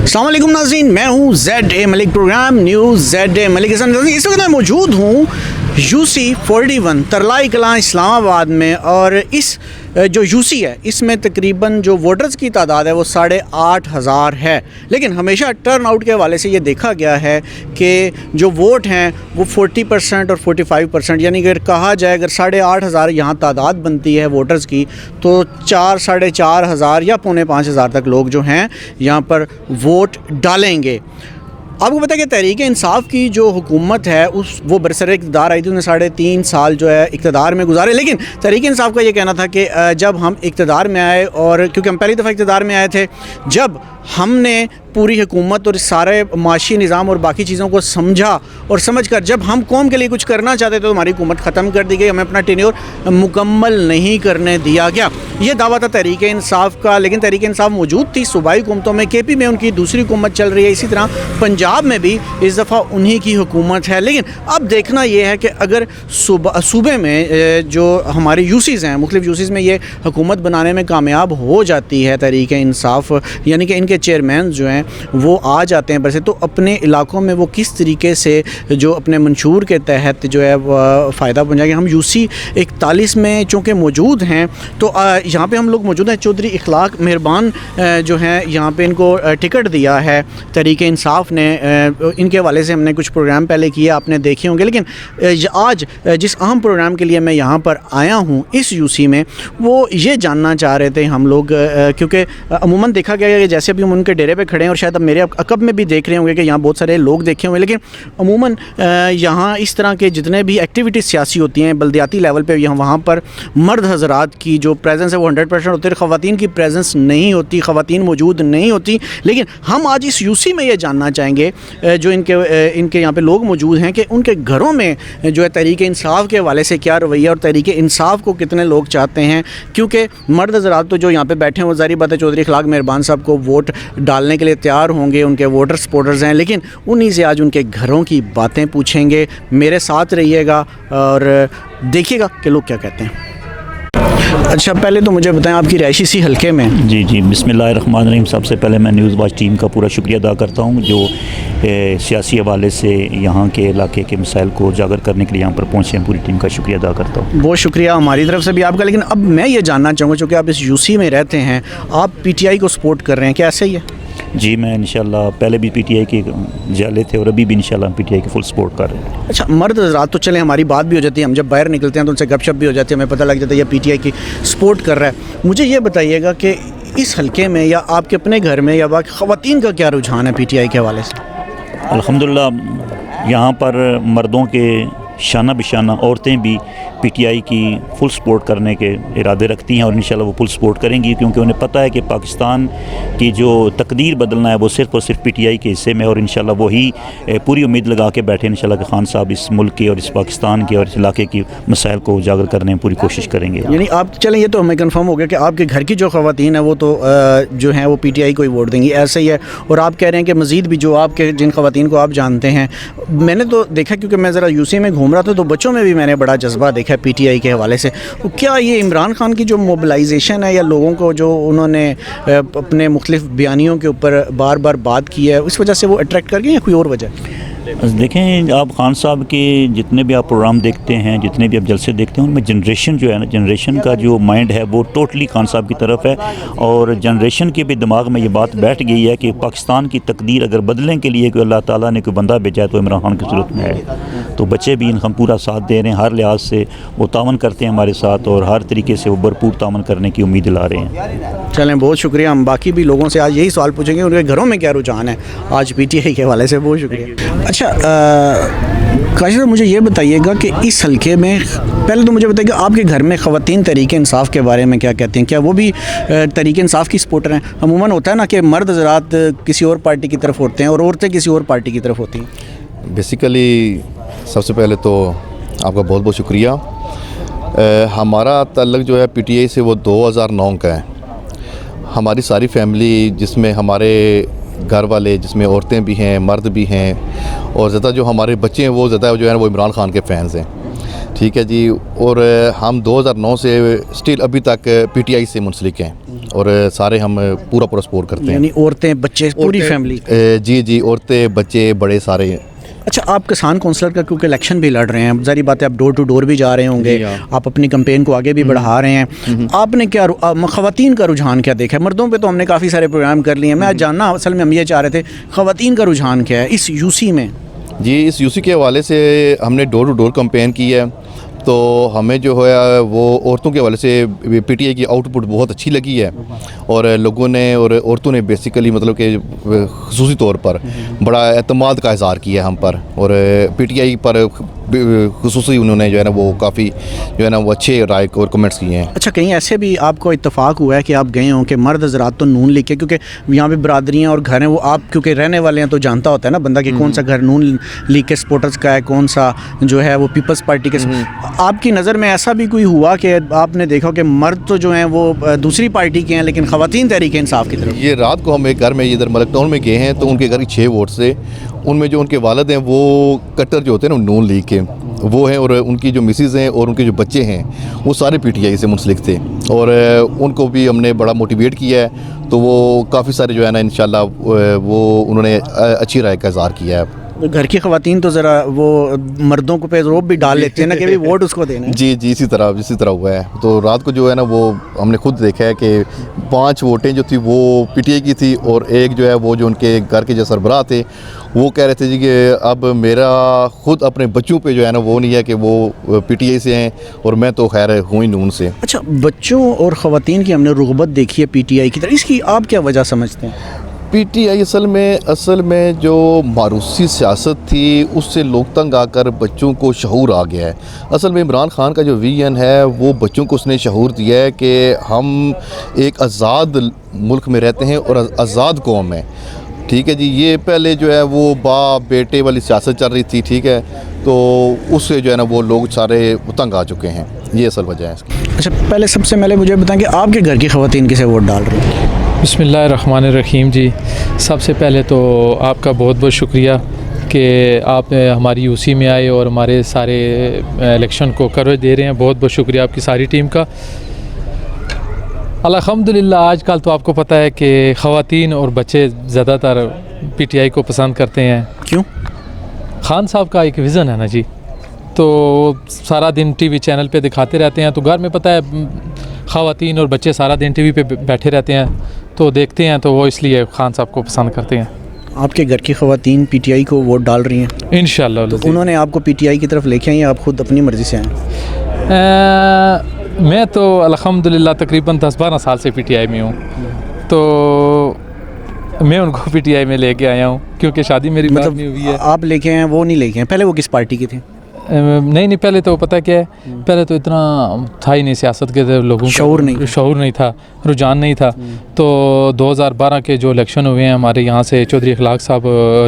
अस्सलाम वालेकुम नाज़रीन, मैं हूँ ZA Malik, program news ZA Malik के साथ। इस वक्त मैं मौजूद हूँ UC41 तरलाई कलां इस्लामाबाद में, और इस जो UC है इसमें तकरीबन जो वोटर्स की तादाद है वो 8,500 है। लेकिन हमेशा टर्न आउट के हवाले से ये देखा गया है कि जो वोट हैं वो 40% और 45%, यानी कि अगर कहा जाए अगर 8,500 यहाँ तादाद बनती है वोटर्स की, तो 4-4,500 या 4,500 तक लोग जो हैं यहाँ पर वोट डालेंगे। आपको पता है कि तहरीक इंसाफ की जो हुकूमत है वो बरसर इक़्तिदार आई थी, उन्हें 3.5 साल जो है इक़्तिदार में गुजारे। लेकिन तहरीक इंसाफ का ये कहना था कि जब हम इक़्तिदार में आए, और क्योंकि हम पहली दफ़ा इक़्तिदार में आए थे, जब हमने पूरी हुकूमत और सारे माशी निज़ाम और बाकी चीज़ों को समझा और समझकर जब हम कौम के लिए कुछ करना चाहते थे तो हमारी हुकूमत ख़त्म कर दी गई, हमें अपना टेन्योर मुकम्मल नहीं करने दिया गया। ये दावा था तहरीक इंसाफ का। लेकिन तहरीक इंसाफ मौजूद थी सूबाई हुकूमतों में, KP में उनकी दूसरी हुकूमत चल रही है, इसी तरह पंजाब में भी इस दफ़ा उन्हीं की हुकूमत है। लेकिन अब देखना ये है कि अगर सूबे में जो हमारे UCs हैं, मुख्तलिफ UCs में ये हुकूमत बनाने में कामयाब हो जाती है तहरीक इंसाफ, यानी कि इनके चेयरमैन जो हैं वो आ जाते हैं बरसे, तो अपने इलाकों में वो किस तरीके से जो अपने मंशूर के तहत जो है फ़ायदा पहुँचाएंगे। हम UC 41 में चूँकि मौजूद हैं, तो यहाँ पे हम लोग मौजूद हैं। चौधरी इखलाक मेहरबान जो हैं यहाँ पे इनको टिकट दिया है तहरीक इंसाफ ने, इनके हवाले से हमने कुछ प्रोग्राम पहले किए, आपने देखे होंगे। लेकिन आज जिस अहम प्रोग्राम के लिए मैं यहाँ पर आया हूँ इस UC में, वो ये जानना चाह रहे थे हम लोग, क्योंकि अमूमन देखा गया है कि जैसे अभी हम उनके डेरे पे खड़े हैं, और शायद अब मेरे अकब में भी देख रहे होंगे कि यहाँ बहुत सारे लोग देखे हुए, लेकिन अमूमन यहाँ इस तरह के जितने भी एक्टिविटीज़ सियासी होती हैं बल्दियाती लेवल पे, यहाँ वहाँ पर मर्द हज़रात की जो प्रेजेंस है वो 100% होती है, ख़वातीन की प्रेजेंस नहीं होती, ख़वातीन मौजूद नहीं होती। लेकिन हम आज इस UC में ये जानना चाहेंगे जो इनके यहाँ पे लोग मौजूद हैं कि उनके घरों में जो है तहरीक इंसाफ के हवाले से क्या रवैया, और तहरीक इंसाफ को कितने लोग चाहते हैं। क्योंकि मर्द हज़रात तो जो यहाँ पे बैठे हैं वो ज़ाहिर बात है चौधरी इखलाक मेहरबान साहब को वोट डालने के लिए तैयार होंगे, उनके वोटर सपोर्टर्स हैं, लेकिन उन्हीं से आज उनके घरों की बातें पूछेंगे। मेरे साथ रहिएगा और देखिएगा कि लोग क्या कहते हैं। अच्छा, पहले तो मुझे बताएं आपकी रिहायशी इसी हल्के में। जी बिस्मिल्लाहिर्रहमानिर्रहीम। सबसे पहले मैं न्यूज़ वॉच टीम का पूरा शुक्रिया अदा करता हूं जो सियासी हवाले से यहाँ के इलाके के मसाइल को उजागर करने के लिए यहाँ पर पहुँचे हैं। पूरी टीम का शुक्रिया अदा करता हूँ। बहुत शुक्रिया हमारी तरफ से भी आपका। लेकिन अब मैं ये जानना चाहूँगा, चूँकि आप इस UC में रहते हैं, आप PTI को सपोर्ट कर रहे हैं, क्या ऐसा ही है? जी, मैं इंशाल्लाह पहले भी PTI के जाले थे और अभी भी इंशाल्लाह PTI के फुल सपोर्ट कर रहे हैं। अच्छा, मर्द हज़रात तो चले हमारी बात भी हो जाती है, हम जब बाहर निकलते हैं तो उनसे गपशप भी हो जाती है, हमें पता लग जाता है ये PTI की सपोर्ट कर रहा है। मुझे ये बताइएगा कि इस हल्के में या आपके अपने घर में या बाकी ख़वातीन का क्या रुझान है PTI के हवाले से? अल्हम्दुलिल्लाह यहाँ पर मर्दों के शाना बिशाना औरतें भी PTI की फुल सपोर्ट करने के इरादे रखती हैं, और इंशाल्लाह वो फुल सपोर्ट करेंगी, क्योंकि उन्हें पता है कि पाकिस्तान की जो तकदीर बदलना है वो सिर्फ़ और सिर्फ PTI के हिस्से में, और इंशाल्लाह वही पूरी उम्मीद लगा के बैठे इंशाल्लाह कि खान साहब इस मुल्क के और इस पाकिस्तान के और इस इलाके की मसाइल को उजागर करने में पूरी कोशिश करेंगे। यानी आप चलें, ये तो हमें कन्फर्म हो गया कि आपके घर की जो ख़वातीन है वो तो जो हैं वो PTI को ही वोट देंगी, ऐसा ही है। और आप कह रहे हैं कि मज़ीद भी जो आपके जिन ख़वातीन को आप जानते हैं, मैंने तो देखा क्योंकि मैं ज़रा UC में घूम रहा था तो बच्चों में भी मैंने बड़ा जज्बा देखा है PTI के हवाले से। तो क्या ये इमरान खान की जो मोबिलाइजेशन है या लोगों को जो उन्होंने अपने मुख्तलिफ बयानियों के ऊपर बार बार बात की है, उस वजह से वो अट्रैक्ट कर गए या कोई और वजह? देखें, आप खान साहब के जितने भी आप प्रोग्राम देखते हैं, जितने भी आप जलसे देखते हैं, उनमें जनरेशन जो है ना, जनरेशन का जो माइंड है वो टोटली खान साहब की तरफ है, और जनरेशन के भी दिमाग में ये बात बैठ गई है कि पाकिस्तान की तकदीर अगर बदलने के लिए कोई अल्लाह ताला ने कोई बंदा भेजा है तो इमरान खान की ज़रूरत में है। तो बच्चे भी हम पूरा साथ दे रहे हैं, हर लिहाज से वो तावन करते हैं हमारे साथ, और हर तरीके से वो भरपूर तावन करने की उम्मीद ला रहे हैं। चलें, बहुत शुक्रिया। हम बाकी भी लोगों से आज यही सवाल पूछेंगे उनके घरों में क्या रुझान है आज PTI के हवाले से। बहुत शुक्रिया। अच्छा काशिफ साहब, मुझे ये बताइएगा कि इस हल्के में, पहले तो मुझे बताइए आपके घर में ख़वातीन तहरीक इंसाफ के बारे में क्या कहती हैं? क्या वो भी तहरीक इंसाफ की सपोर्टर हैं? अमूमन होता है ना कि मर्द हज़रात किसी और पार्टी की तरफ होते हैं और औरतें किसी और पार्टी की तरफ होती हैं। बेसिकली सबसे पहले तो आपका बहुत बहुत शुक्रिया। हमारा ताल्लुक़ जो है PTI से वो 2009 का है। हमारी सारी फैमिली, जिसमें हमारे घर वाले, जिसमें औरतें भी हैं, मर्द भी हैं, और ज़्यादा जो हमारे बच्चे हैं वो ज़्यादा जो है वो इमरान खान के फ़ैन्स हैं। ठीक है जी। और हम 2009 से स्टिल अभी तक पीटीआई से मुंसलिक हैं और सारे हम पूरा सपोर्ट करते हैं। यानी औरतें, बच्चे, पूरी फैमिली? जी जी, औरतें, बच्चे, बड़े, सारे। अच्छा, आप किसान कौंसलर का क्योंकि इलेक्शन भी लड़ रहे हैं, ज़ाहिर बात है आप डोर टू डोर भी जा रहे होंगे, आप अपनी कैंपेन को आगे भी बढ़ा रहे हैं। आपने क्या ख़वातीन का रुझान क्या देखा है? मर्दों पे तो हमने काफ़ी सारे प्रोग्राम कर लिए हैं, मैं आज जानना असल में हम ये चाह रहे थे ख़वातीन का रुझान क्या है इस यूसी में? जी, इस यूसी के हवाले से हमने डोर टू डोर कैंपेन की है, तो हमें जो है वो औरतों के हवाले से पीटीआई की आउटपुट बहुत अच्छी लगी है और लोगों ने और औरतों ने बेसिकली मतलब कि ख़ुसूसी तौर पर बड़ा एतमाद का इज़हार किया हम पर और पीटीआई पर ख़ुसूसी उन्होंने जो है ना वो काफ़ी जो है ना वो अच्छे राय और कमेंट्स किए हैं। अच्छा, कहीं ऐसे भी आपको इत्तेफाक हुआ है कि आप गए हों कि मर्द हज़रात तो नून लीग के, क्योंकि यहाँ पे बरादरियाँ और घर हैं, वो आप क्योंकि रहने वाले हैं तो जानता होता है ना बंदा कि कौन सा घर नून लीग के सपोर्टर्स का है, कौन सा जो है वो पीपल्स पार्टी के। आपकी नज़र में ऐसा भी कोई हुआ कि आपने देखा कि मर्द तो जो हैं वो दूसरी पार्टी के हैं लेकिन ख़वातीन तहरीक इंसाफ की तरफ? ये रात को हम एक घर में इधर मलक टाउन में गए हैं तो उनके घर 6 वोट से उनमें जो उनके वालिद हैं वो कट्टर जो होते हैं ना नून लीग के वो हैं और उनकी जो मिसेस हैं और उनके जो बच्चे हैं वो सारे पीटीआई से मुंसलिक थे और उनको भी हमने बड़ा मोटिवेट किया है, तो वो काफ़ी सारे जो है ना इंशाल्लाह वो उन्होंने अच्छी राय का इज़हार किया है। घर की ख़वातीन तो ज़रा वो मर्दों को पे रोब भी डाल लेते हैं ना कि भाई वोट उसको देना है। जी जी, इसी तरह हुआ है। तो रात को जो है ना वो हमने खुद देखा है कि 5 वोटें जो थी वो पीटीआई की थी और एक जो है वो जो उनके घर के जो सरबराह थे वो कह रहे थे जी कि अब मेरा खुद अपने बच्चों पे जो है ना वो नहीं है कि वो पीटीआई से हैं और मैं तो खैर हूँ ही नून से। अच्छा, बच्चों और ख़वातीन की हमने रुग़बत देखी है पीटीआई की तरफ, इसकी आप क्या वजह समझते हैं? पीटीआई असल में जो मारूसी सियासत थी उससे लोग तंग आकर बच्चों को शऊर आ गया है। असल में इमरान खान का जो विजन है वो बच्चों को उसने शऊर दिया है कि हम एक आज़ाद मुल्क में रहते हैं और आज़ाद कौम है। ठीक है जी, ये पहले जो है वो बाप बेटे वाली सियासत चल रही थी, ठीक है, तो उससे जो है ना वो लोग सारे तंग आ चुके हैं, ये असल वजह है इसकी। अच्छा, पहले सबसे पहले मुझे बताएं कि आपके घर की ख़वातीन किसे वोट डाल रही हैं? बिस्मिल्लाहिर्रहमानिर्रहीम जी, सबसे पहले तो आपका बहुत बहुत शुक्रिया कि आप हमारी यूसी में आए और हमारे सारे इलेक्शन को कवरेज दे रहे हैं। बहुत बहुत शुक्रिया आपकी सारी टीम का। अल्हम्दुलिल्लाह आजकल तो आपको पता है कि ख़वातीन और बच्चे ज़्यादातर पीटीआई को पसंद करते हैं। क्यों? खान साहब का एक विज़न है ना जी, तो सारा दिन टीवी चैनल पे दिखाते रहते हैं, तो घर में पता है ख़वातीन और बच्चे सारा दिन टीवी पे बैठे रहते हैं तो देखते हैं, तो वो इसलिए खान साहब को पसंद करते हैं। आपके घर की ख़वातीन पीटीआई को वोट डाल रही हैं? इंशाल्लाह। तो उन्होंने आपको पीटीआई की तरफ लेके आए या आप खुद अपनी मर्ज़ी से आए? मैं तो अल्हम्दुलिल्लाह तकरीबन 10-12 साल से पीटीआई में हूँ, तो मैं उनको पीटीआई में लेके आया हूँ क्योंकि शादी मेरी मतलब नहीं हुई है। आप लेके आए, वो नहीं लेके आए? पहले वो किस पार्टी की थी? नहीं, पहले तो पता क्या है, पहले तो इतना था ही नहीं सियासत के लोगों को शऊर नहीं था, रुझान नहीं था। तो 2012 के जो इलेक्शन हुए हैं हमारे यहाँ से चौधरी अखलाक साहब,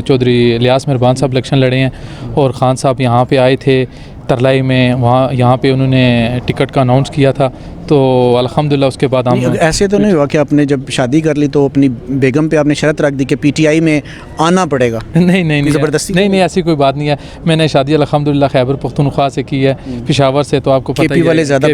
चौधरी इलियास मेहरबान साहब इलेक्शन लड़े हैं और ख़ान साहब यहाँ पे आए थे तरलाई में, वहाँ यहाँ पे उन्होंने टिकट का अनाउंस किया था, तो अल्हम्दुलिल्लाह उसके बाद हम। ऐसे तो नहीं हुआ कि आपने जब शादी कर ली तो अपनी बेगम पे आपने शर्त रख दी कि पीटीआई में आना पड़ेगा? नहीं, ज़बरदस्ती? नहीं, ऐसी कोई बात नहीं है। मैंने शादी अल्हम्दुलिल्लाह खैबर पख्तूनख्वा से की है, पेशावर से, तो आपको पता ही है वाले ज़्यादा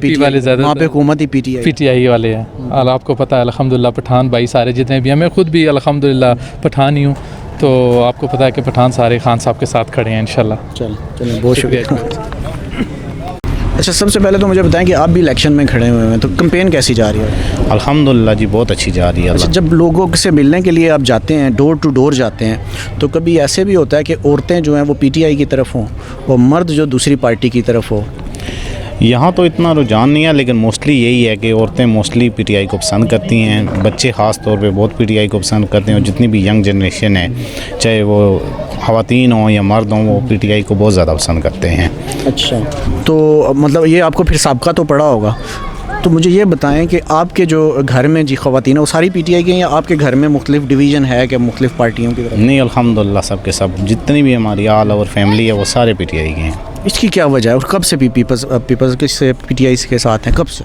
वहाँ पे हुकूमत ही पीटीआई वाले हैं और आपको पता है अल्हम्दुलिल्लाह पठान भाई सारे जितने भी हैं, मैं खुद भी अल्हम्दुलिल्लाह पठान ही हूँ, तो आपको पता है कि पठान सारे खान साहब के साथ खड़े हैं इंशाल्लाह। चलिए, बहुत शुक्रिया। अच्छा, सबसे पहले तो मुझे बताएं कि आप भी इलेक्शन में खड़े हुए हैं, तो कैंपेन कैसी जा रही है? अल्हम्दुलिल्लाह जी, बहुत अच्छी जा रही है। अच्छा, जब लोगों से मिलने के लिए आप जाते हैं, डोर टू डोर जाते हैं, तो कभी ऐसे भी होता है कि औरतें जो हैं वो पीटीआई की तरफ हों और मर्द जो दूसरी पार्टी की तरफ हो? यहाँ तो इतना रुझान नहीं है, लेकिन मोस्टली यही है कि औरतें मोस्टली पीटीआई को पसंद करती हैं, बच्चे ख़ास तौर पे बहुत पीटीआई को पसंद करते हैं और जितनी भी यंग जनरेशन है, चाहे वो ख़वातीन हों या मर्द हों, वो पीटीआई को बहुत ज़्यादा पसंद करते हैं। अच्छा, तो मतलब ये आपको फिर साबका तो पड़ा होगा, तो मुझे ये बताएं कि आपके जो घर में जी ख़वातीन है वो सारी पीटीआई के हैं या आपके घर में मुख्तलिफ डिवीज़न है कि मुख्तलिफ पार्टियों की तरफ? नहीं, अल्हम्दुलिल्लाह सबके सब जितनी भी हमारी आल और फैमिली है वो सारे पीटीआई के हैं। इसकी क्या वजह है और कब से पीपल्स से पीटीआई के साथ हैं, कब से?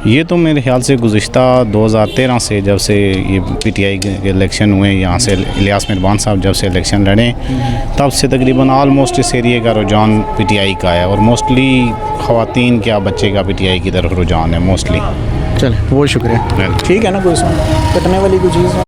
ये तो मेरे ख्याल से गुज़िश्ता 2013 से जब से ये पीटीआई के इलेक्शन हुए, यहाँ से इलियास मिरबान साहब जब से इलेक्शन लड़े, तब से तकरीबन आलमोस्ट इस एरिए का रुझान पीटीआई का है और मोस्टली ख़वातीन क्या बच्चे का पीटीआई की तरफ रुझान है मोस्टली। चले बहुत शुक्रिया। ठीक है ना, कोई कटने वाली कोई चीज़ है?